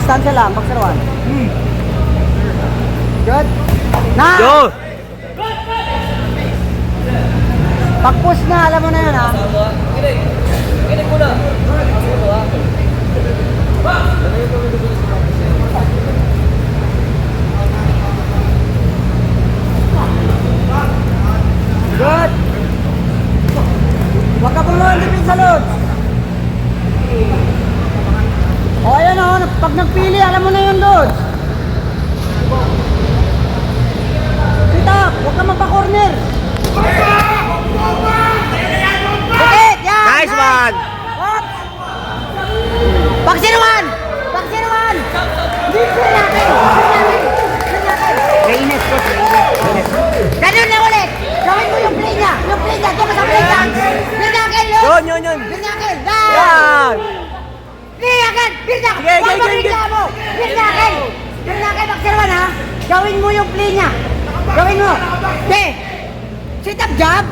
Distansya lang, boxer 1. Good. Na! Yo! Pag-push na, alam mo na yun, ha? Good. Huwag ka bumuhan dipin sa loads. O, ayan o. Pag nagpili, alam mo na yun, loads. Sit up. Huwag ka magpa-corner. Dikit. Yan. Nice one! Hop. Pagsinuhan. Pagsinuhan. Dito natin. Kainis ko. Ganun na ulit. Gawin mo yung play niya. Yung play niya. Doon ka sa play niya. Birnakel, loads. Yun. Birnakel. Yan! Birnakel. Birnakel. Sige. Birnakel. Birnakel, pagsinuhan ha. Gawin mo yung play niya. Gawin mo. Okay. Sit up jab.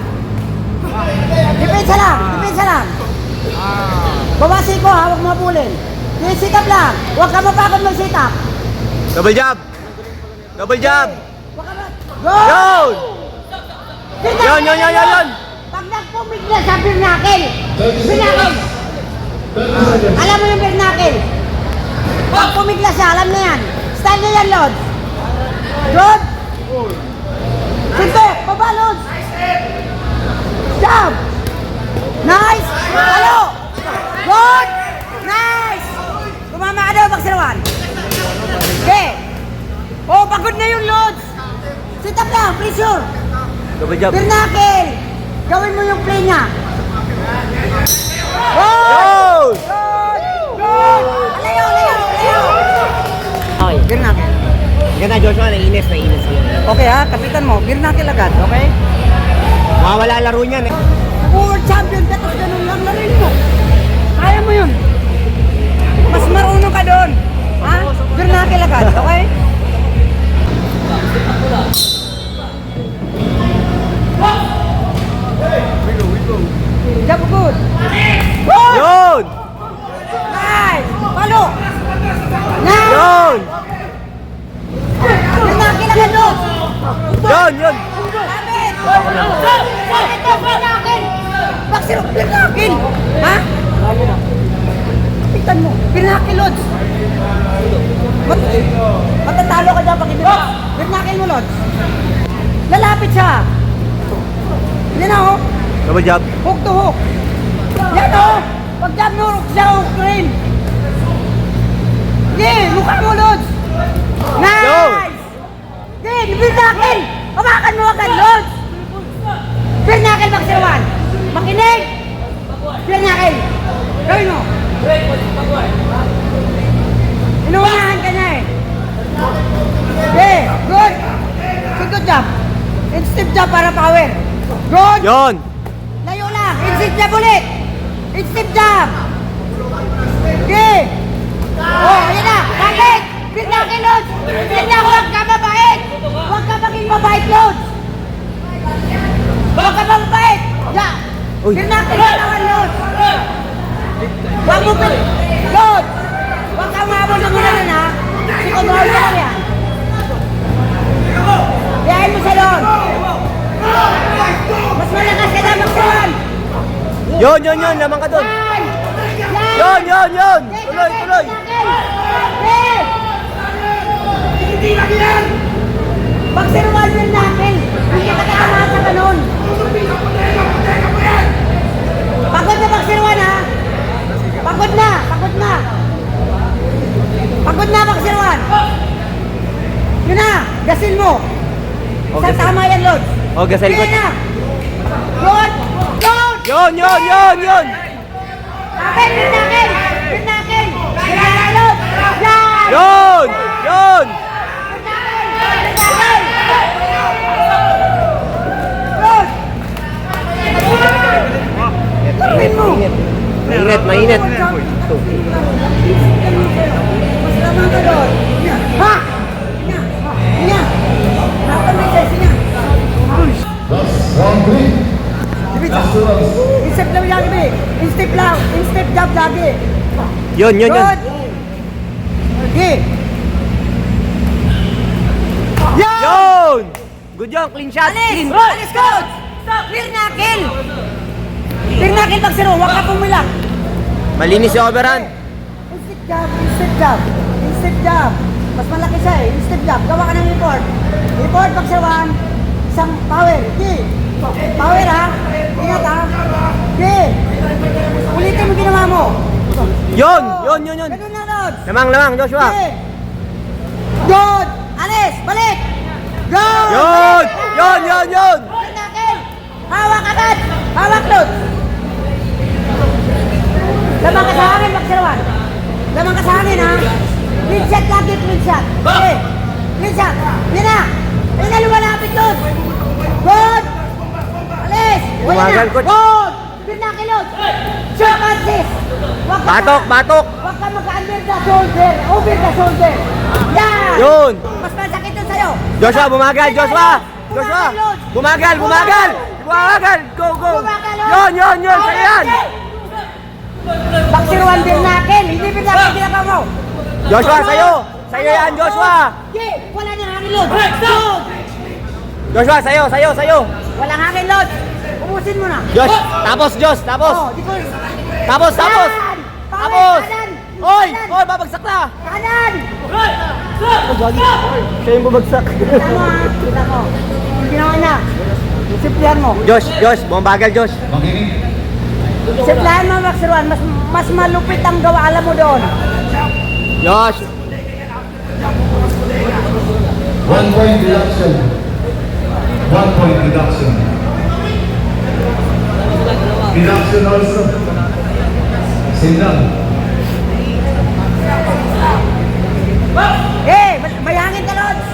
Depensa lang. Bawasin ko ha, huwag mo mapulin. Sit up lang. Huwag ka mapagod mag-sit up. Double jab! Double jab! Huwag ka Go! Yun! Yun! Pag nagpumigla sa Birnakel. Alam mo yung Birnakel. Pag pumigla siya, alam na yan. Stand na yan, Lods. Good. Sinto, baba, Lods. Jump. Nice. Halo. Good. Nice. Tumama ka daw, Baksirawan. Okay. Oh, pagod na yung Lods. Sit up lang, pressure. Double jab! Birnakel. Gawin mo yung play niya. Yun! Good. Alayo. Okay. Birnakel. Ganda Joshua, nainis. Okay ha, kapitan mo. Birnakel agad, okay? Mawawala laro niyan eh. World champion ka, tapos ganun lang larin mo. Kaya mo yun. Mas marunong ka doon. Ha? Birnakel agad, okay? Jab good. Good! Yun! Nice! Palo! Nice! Yun! Birnakel agad doon! Yun! Lapit! Lapit doon, Birnakel! Baksiro, Birnakel! Ha? Kapitan mo, Birnakel, Lods! Matatalo ka dyan pag ibig. Birnakel mo, Lods! Lalapit siya! Yan na, oh! Double jab! Hook to hook! Yan, oh! Pag jab mo, hook siya, hook rin! Sige, mukha mo, Lods! Nice! Sige, Birnakel! Hawakan mo agad, Lods! Birnakel, Baksirawan! Makinig! Birnakel! Gawin mo! Inuunahan ka na eh! Okay, good! Good jab! Instep jab para power! Good! Yun! Layo lang! Instep jab ulit! Instep jab! Okay! Oh, ayan na! Bakit? Birnakel, Lods! Birnakel, huwag ka mabait! Huwag ka maging mabait, Lods! Huwag ka mabait! Ya! Uy. Birnakel, galawan, Lods! Huwag mo pin... Lods! Huwag ka mabol na muna nun, ha? Sikontrol ka lang yan. Biyahin mo sa Lods! Mas malakas ka na, Baksirawan! Yun! Naman ka doon! Yun! Tuloy! Baksirawan yun natin. Hindi ka tatamaan sa kanon. Pagod na, Baksirawan, ha? Pagod na, Baksirawan. Yun na, gasin mo. Okay, Sa tama yan, Lods. Oh, gasal ko. Yun na. Good. Yun! Kapit, Birnakel. Lods. Yan. Yun! Lods. Turuin mo. Mainit. Masalaman ka doon. Ha? Niya. Dapat may sesi niya. Instep lang lagi. Instep jab lagi. Yun! Good. Sige. Yan! Yun! Good job, clean shot. Alis! Clean. Alis, coach! Clear knuckle! Clear knuckle, Bagsero. Huwag ka pumilang. Malinis yung overhand. Instant jab, instant jab. Instant jab. Mas malaki siya eh. Instant jab. Gawa ka ng report. Report, Bagseroan. Isang power. Sige. Power ha. Ingat ha. Sige. Ulitin mo ginawa mo. Yun! Yun! Ganun na, Lods. Lamang, Joshua. Sige. Good. Alis. Balik. Good. Yun! Balik. Yun! Clear knuckle. Hawak agad. Hawak, Lods. Lamang ka sa hangin, Bagseroan. Lamang ka sa hangin, ha? Clean shot lagi, clean shot. Okay. Clean shot. Yan na. Yan na, lumalapit, Lods. Good. Alis. Wala na. Bumagal, coach. Good. Clean na, Lods. Shock assist. Huwag ka Batok! Huwag ka mag-under the shoulder. Over the shoulder. Yan. Yun! Mas masakit yun sa'yo. Joshua, bumagal! Joshua! Joshua! Bumagal! Bumagal! Bumagal! Go! Bumagal, Lods. Yun! Sa'yo yan! Bagseroan, Birnakel. Hindi Birnakel, ginagawa mo. Joshua, sa'yo! Sa'yo yan, Joshua! Okay, wala nang hangin, Lods. Good. Joshua, sa'yo! Walang hangin, Lods. Ubusin mo na. Josh! Tapos, Josh! Tapos! Oh, di ko... Tapos! Kanan! Tapos! Kanan! Oy! Kanan! Oy! Babagsak na! Kanan! Siya yung babagsak. Kita mo ha, kita mo. Ginawa niya. Simplihan mo. Josh! Bumabagal, Josh! Simplihan mo, Bagseroan. Mas malupit ang gawa. Alam mo doon. Josh! 1 point deduction. 1 point deduction. Deduction also. Sindang. May hangin ka, Lods.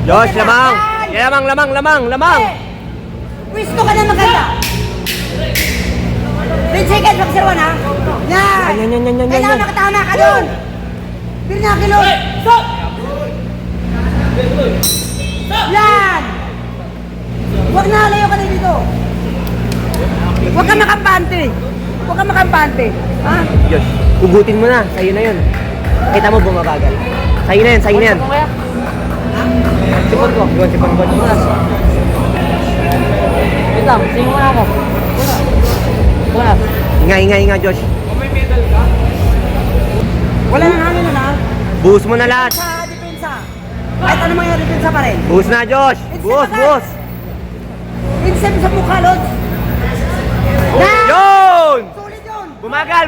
Josh, lamang! Pwisto ka na maganda. 10 seconds, Bagseroan ha. Yan. Yan. Kailangan nakatama ka doon. Birnakel, Lods. Yan. Huwag na, layo ka na dito. Huwag ka makampante. Ha? Josh, ugutin mo na. Sa'yo na yun. Kita mo bumabagal. Sa'yo na yan. Sipon ko. Yun, sipon ko. Wait lang, singo na ako. Wala. Inga, Josh. Wala nang hangin na. Buhos mo na lahat. Sa depensa. Kahit ano mga depensa pa rin. Buhos na, Josh. Buhos. Insem sa mukha, Lods. Yun! Sulit yun. Bumagal!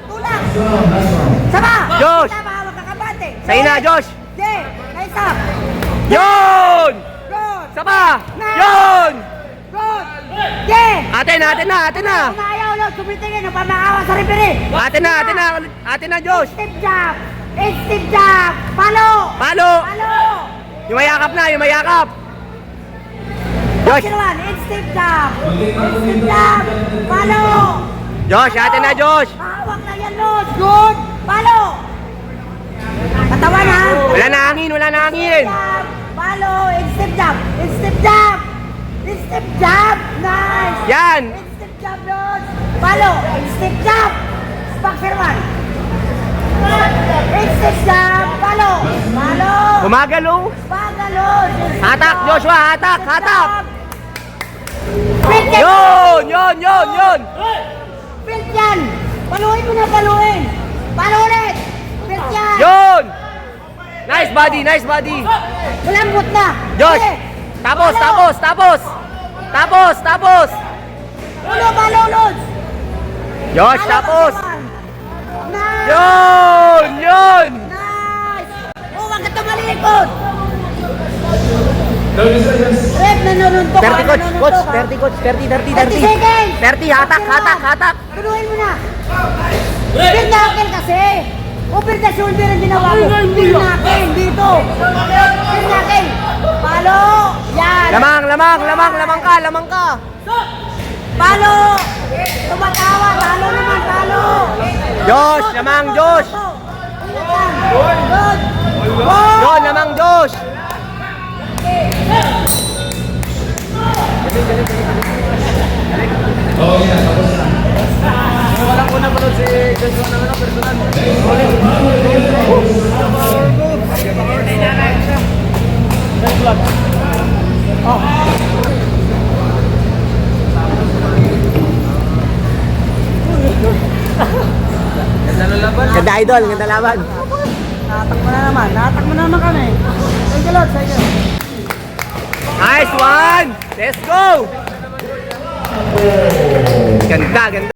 Tulak. Sama. Josh. Sama, hawak ka kabante. Sa'yo na, Josh. Jay, nice up. Yun! Good. Sapa! Yun! Good. Jay. Atin na! Umayaw, Lods. Sumitingin. Napamakawa sa referee. Atin na, Josh! Step jab. Palo. Yung mayakap! Josh! Bagseroan, step jab. Palo. Josh, atin na, Josh! Hawak na yan, Lods. Good. Palo. Katawan ha. Wala na hangin! Palo. Step jab. Nice. Yan! Step jab, Lods. Palo. Step jab. Bagseroan. Step jab. Palo. Bumagal, oh! Pagalo. Hatak, Joshua! Hatak! Pilt yan. Yun! Pilt yan. Paluin mo na. Palo ulit. Pilt yan. Yun! Nice body! Malambot na. Josh! Sige. Tapos! Palo, Lods. Josh, Palo, tapos! Nice. Yun! Nice. Oh, wag ka tumalikod. 30 seconds. Rep, nanununtok ka. 30, coach! 30! 30 seconds. 30, hatak! Tunuhin mo na. Birnakel kasi. Over the shoulder ang ginawa mo. Birnakel, dito. Birnakel. Palo. Yan. Lamang ka! Palo. Tumatawa. Talo naman, talo. Josh, lamang, Josh. Good. Yun, lamang, Josh! Oh, yeah, tapos na. Walang unang si Joshua ng personal. Oh. Ganda idol, ganda laban. Natakbo na naman kami. Thank you Lord, thank you. Nice one! Let's go! Ganda, ganda.